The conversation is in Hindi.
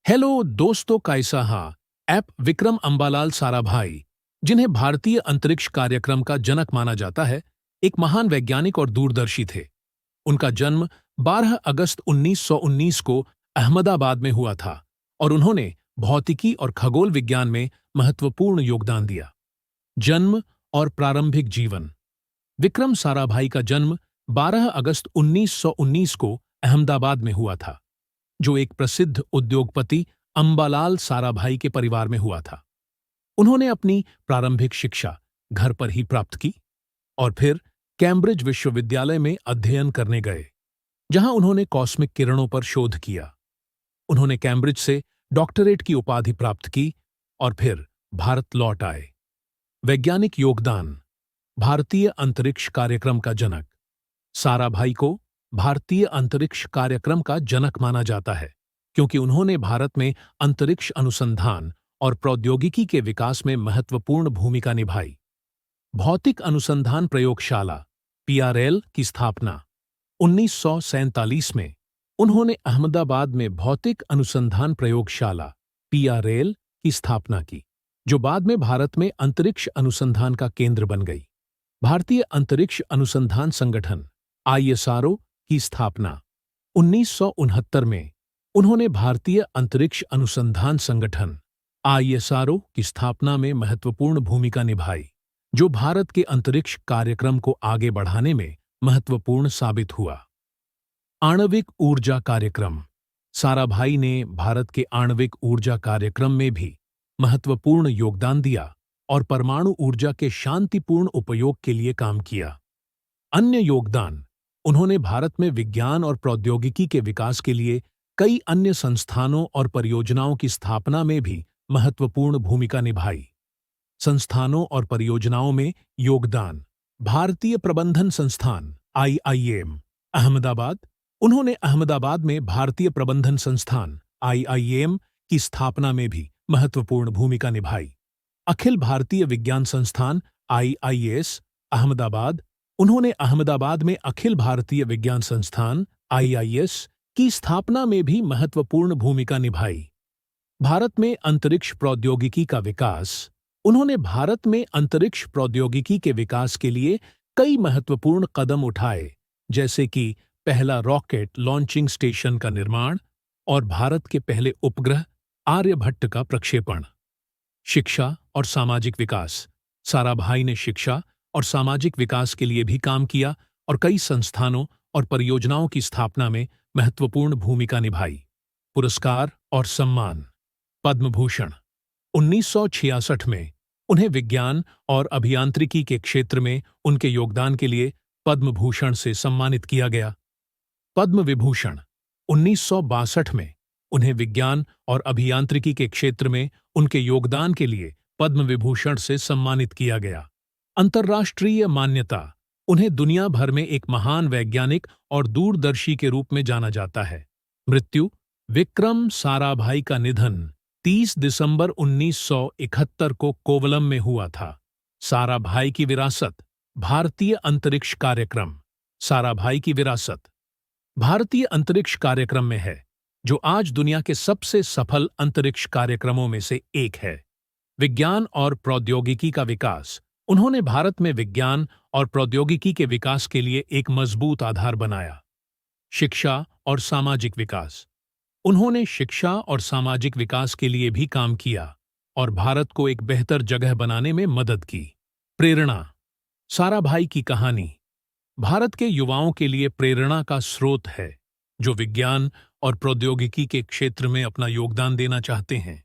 हेलो दोस्तों, कैसा हा ऐप विक्रम अंबालाल साराभाई, जिन्हें भारतीय अंतरिक्ष कार्यक्रम का जनक माना जाता है, एक महान वैज्ञानिक और दूरदर्शी थे। उनका जन्म 12 अगस्त 1919 को अहमदाबाद में हुआ था और उन्होंने भौतिकी और खगोल विज्ञान में महत्वपूर्ण योगदान दिया। जन्म और प्रारंभिक जीवन। विक्रम साराभाई का जन्म 12 अगस्त 1919 को अहमदाबाद में हुआ था, जो एक प्रसिद्ध उद्योगपति अंबालाल साराभाई के परिवार में हुआ था। उन्होंने अपनी प्रारंभिक शिक्षा घर पर ही प्राप्त की और फिर कैम्ब्रिज विश्वविद्यालय में अध्ययन करने गए, जहां उन्होंने कॉस्मिक किरणों पर शोध किया। उन्होंने कैम्ब्रिज से डॉक्टरेट की उपाधि प्राप्त की और फिर भारत लौट आए। वैज्ञानिक योगदान। भारतीय अंतरिक्ष कार्यक्रम का जनक। साराभाई को भारतीय अंतरिक्ष कार्यक्रम का जनक माना जाता है, क्योंकि उन्होंने भारत में अंतरिक्ष अनुसंधान और प्रौद्योगिकी के विकास में महत्वपूर्ण भूमिका निभाई। भौतिक अनुसंधान प्रयोगशाला (पीआरएल) की स्थापना 1947 में उन्होंने अहमदाबाद में भौतिक अनुसंधान प्रयोगशाला (पीआरएल) की स्थापना की, जो बाद में भारत में अंतरिक्ष अनुसंधान का केंद्र बन गई। भारतीय अंतरिक्ष अनुसंधान संगठन (आईएसआरओ) की स्थापना 1969 में उन्होंने भारतीय अंतरिक्ष अनुसंधान संगठन (आईएसआरओ) की स्थापना में महत्वपूर्ण भूमिका निभाई, जो भारत के अंतरिक्ष कार्यक्रम को आगे बढ़ाने में महत्वपूर्ण साबित हुआ। आणविक ऊर्जा कार्यक्रम। साराभाई ने भारत के आणविक ऊर्जा कार्यक्रम में भी महत्वपूर्ण योगदान दिया और परमाणु ऊर्जा के शांतिपूर्ण उपयोग के लिए काम किया। अन्य योगदान। उन्होंने भारत में विज्ञान और प्रौद्योगिकी के विकास के लिए कई अन्य संस्थानों और परियोजनाओं की स्थापना में भी महत्वपूर्ण भूमिका निभाई। संस्थानों और परियोजनाओं में योगदान। भारतीय प्रबंधन संस्थान (आईआईएम) अहमदाबाद। उन्होंने अहमदाबाद में भारतीय प्रबंधन संस्थान (आईआईएम) की स्थापना में भी महत्वपूर्ण भूमिका निभाई। अखिल भारतीय विज्ञान संस्थान (आईआईएस) अहमदाबाद। उन्होंने अहमदाबाद में अखिल भारतीय विज्ञान संस्थान (आईआईएस) की स्थापना में भी महत्वपूर्ण भूमिका निभाई। भारत में अंतरिक्ष प्रौद्योगिकी का विकास। उन्होंने भारत में अंतरिक्ष प्रौद्योगिकी के विकास के लिए कई महत्वपूर्ण कदम उठाए, जैसे कि पहला रॉकेट लॉन्चिंग स्टेशन का निर्माण और भारत के पहले उपग्रह आर्यभट्ट का प्रक्षेपण। शिक्षा और सामाजिक विकास। साराभाई ने शिक्षा और सामाजिक विकास के लिए भी काम किया और कई संस्थानों और परियोजनाओं की स्थापना में महत्वपूर्ण भूमिका निभाई। पुरस्कार और सम्मान। पद्म भूषण। 1966 में उन्हें विज्ञान और अभियांत्रिकी के क्षेत्र में उनके योगदान के लिए पद्म भूषण से सम्मानित किया गया। पद्म विभूषण। 1962 में उन्हें विज्ञान और अभियांत्रिकी के क्षेत्र में उनके योगदान के लिए पद्म विभूषण से सम्मानित किया गया। अंतर्राष्ट्रीय मान्यता। उन्हें दुनिया भर में एक महान वैज्ञानिक और दूरदर्शी के रूप में जाना जाता है। मृत्यु। विक्रम साराभाई का निधन 30 दिसंबर 1971 को कोवलम में हुआ था। साराभाई की विरासत। भारतीय अंतरिक्ष कार्यक्रम। साराभाई की विरासत भारतीय अंतरिक्ष कार्यक्रम में है, जो आज दुनिया के सबसे सफल अंतरिक्ष कार्यक्रमों में से एक है। विज्ञान और प्रौद्योगिकी का विकास। उन्होंने भारत में विज्ञान और प्रौद्योगिकी के विकास के लिए एक मजबूत आधार बनाया। शिक्षा और सामाजिक विकास। उन्होंने शिक्षा और सामाजिक विकास के लिए भी काम किया और भारत को एक बेहतर जगह बनाने में मदद की। प्रेरणा। साराभाई की कहानी भारत के युवाओं के लिए प्रेरणा का स्रोत है, जो विज्ञान और प्रौद्योगिकी के क्षेत्र में अपना योगदान देना चाहते हैं।